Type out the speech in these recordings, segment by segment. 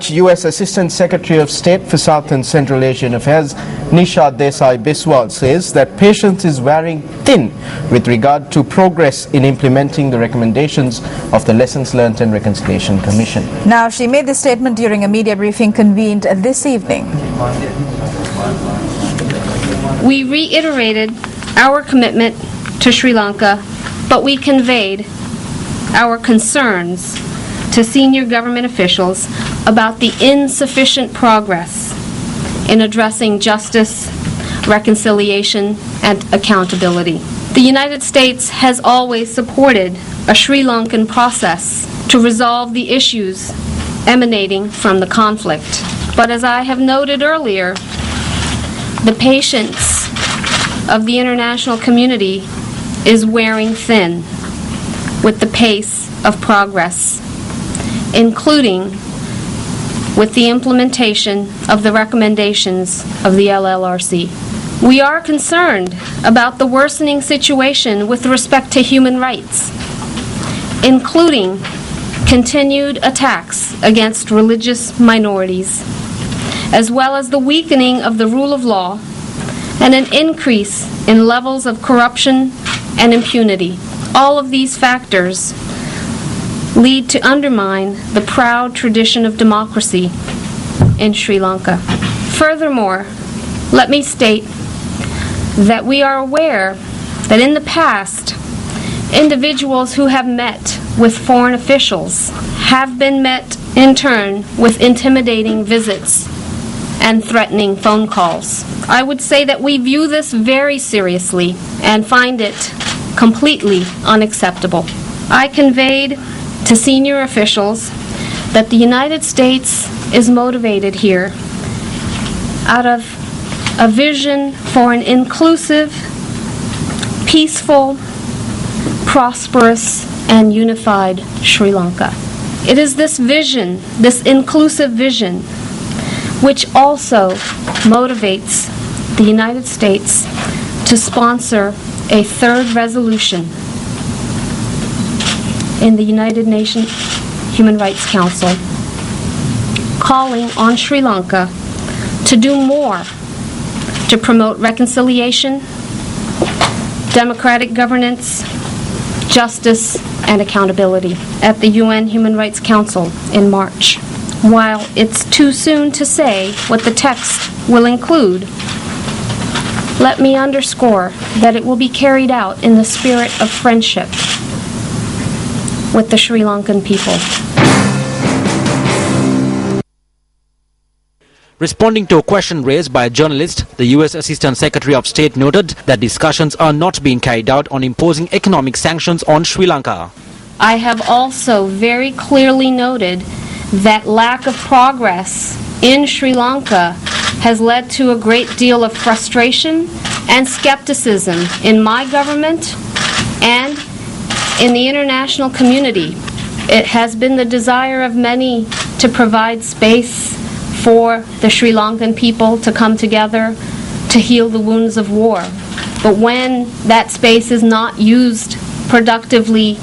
U.S. Assistant Secretary of State for South and Central Asian Affairs Nisha Biswal says that patience is wearing thin with regard to progress in implementing the recommendations of the Lessons Learned and Reconciliation Commission. Now, she made this statement during a media briefing convened this evening. We reiterated our commitment to Sri Lanka, but we conveyed our concerns to senior government officials about the insufficient progress in addressing justice, reconciliation, and accountability. The United States has always supported a Sri Lankan process to resolve the issues emanating from the conflict. But as I have noted earlier, the patience of the international community is wearing thin with the pace of progress, including with the implementation of the recommendations of the LLRC. We are concerned about the worsening situation with respect to human rights, including continued attacks against religious minorities, as well as the weakening of the rule of law and an increase in levels of corruption and impunity. All of these factors lead to undermine the proud tradition of democracy in Sri Lanka. Furthermore, let me state that we are aware that in the past, individuals who have met with foreign officials have been met in turn with intimidating visits and threatening phone calls. I would say that we view this very seriously and find it completely unacceptable. I conveyed to senior officials that the United States is motivated here out of a vision for an inclusive, peaceful, prosperous, and unified Sri Lanka. It is this vision, this inclusive vision, which also motivates the United States to sponsor a third resolution in the United Nations Human Rights Council, calling on Sri Lanka to do more to promote reconciliation, democratic governance, justice, and accountability at the UN Human Rights Council in March. While it's too soon to say what the text will include, let me underscore that it will be carried out in the spirit of friendship with the Sri Lankan people. Responding to a question raised by a journalist, the U.S. Assistant Secretary of State noted that discussions are not being carried out on imposing economic sanctions on Sri Lanka. I have also very clearly noted that lack of progress in Sri Lanka has led to a great deal of frustration and skepticism in my government and in the international community. It has been the desire of many to provide space for the Sri Lankan people to come together to heal the wounds of war. But when that space is not used productively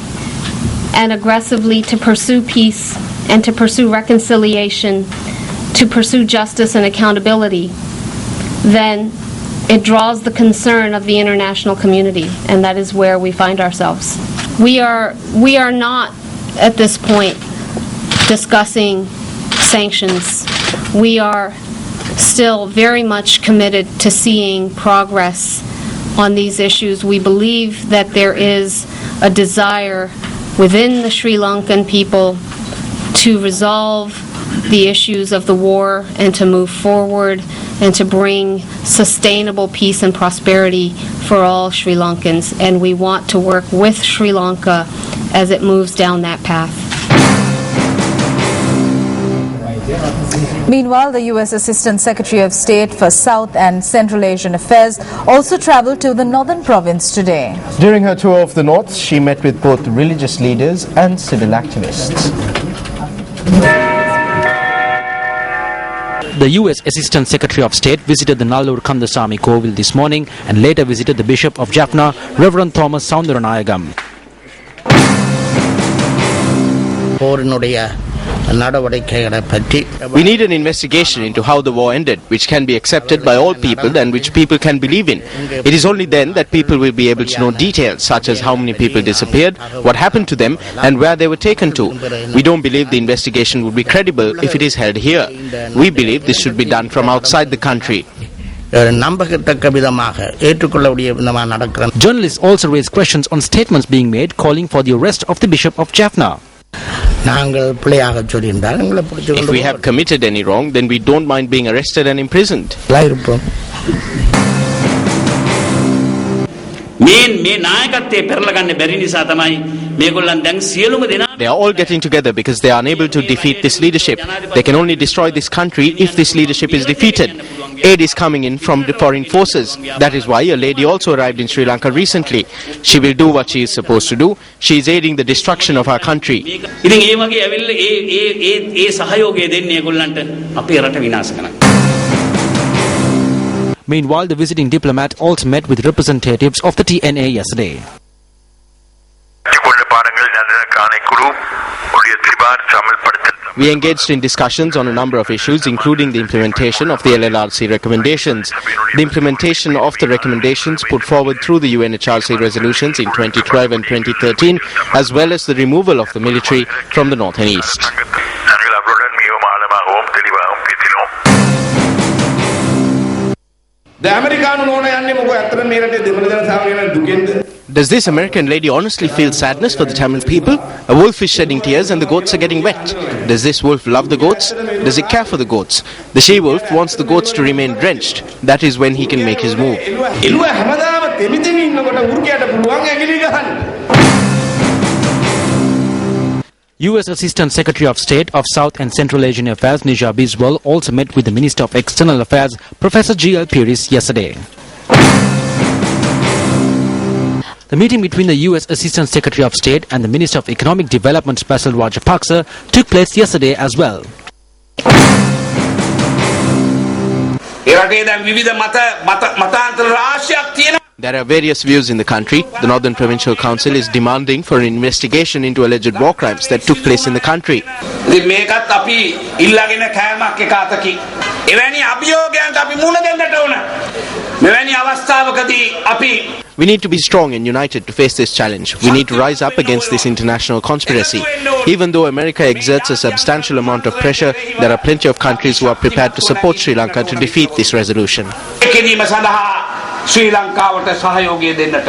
and aggressively to pursue peace and to pursue reconciliation, to pursue justice and accountability, then it draws the concern of the international community, and that is where we find ourselves. We are not at this point discussing sanctions. We are still very much committed to seeing progress on these issues. We believe that there is a desire within the Sri Lankan people to resolve the issues of the war and to move forward and to bring sustainable peace and prosperity for all Sri Lankans. And we want to work with Sri Lanka as it moves down that path. Meanwhile, the U.S. Assistant Secretary of State for South and Central Asian Affairs also traveled to the northern province today. During her tour of the north, she met with both religious leaders and civil activists. The U.S. Assistant Secretary of State visited the Nallur Kandasamy Kovil this morning and later visited the Bishop of Jaffna, Reverend Thomas Soundaranayagam. We need an investigation into how the war ended, which can be accepted by all people and which people can believe in. It is only then that people will be able to know details such as how many people disappeared, what happened to them and where they were taken to. We don't believe the investigation would be credible if it is held here. We believe this should be done from outside the country. Journalists also raised questions on statements being made calling for the arrest of the Bishop of Jaffna. If we have committed any wrong, then we don't mind being arrested and imprisoned. They are all getting together because they are unable to defeat this leadership. They can only destroy this country if this leadership is defeated. Aid is coming in from the foreign forces. That is why a lady also arrived in Sri Lanka recently. She will do what she is supposed to do. She is aiding the destruction of our country. Meanwhile, the visiting diplomat also met with representatives of the TNA yesterday. We engaged in discussions on a number of issues, including the implementation of the LLRC recommendations. The implementation of the recommendations put forward through the UNHRC resolutions in 2012 and 2013, as well as the removal of the military from the north and east. Does this American lady honestly feel sadness for the Tamil people? A wolf is shedding tears and the goats are getting wet. Does this wolf love the goats? Does it care for the goats? The she-wolf wants the goats to remain drenched. That is when he can make his move. U.S. Assistant Secretary of State of South and Central Asian Affairs Nisha Biswal also met with the Minister of External Affairs Professor G.L. Peiris yesterday. The meeting between the U.S. Assistant Secretary of State and the Minister of Economic Development Basil Rajapaksa took place yesterday as well. There are various views in the country. The Northern Provincial Council is demanding for an investigation into alleged war crimes that took place in the country. We need to be strong and united to face this challenge. We need to rise up against this international conspiracy. Even though America exerts a substantial amount of pressure, there are plenty of countries who are prepared to support Sri Lanka to defeat this resolution. ශ්‍රී ලංකාවට සහයෝගය දෙන්නට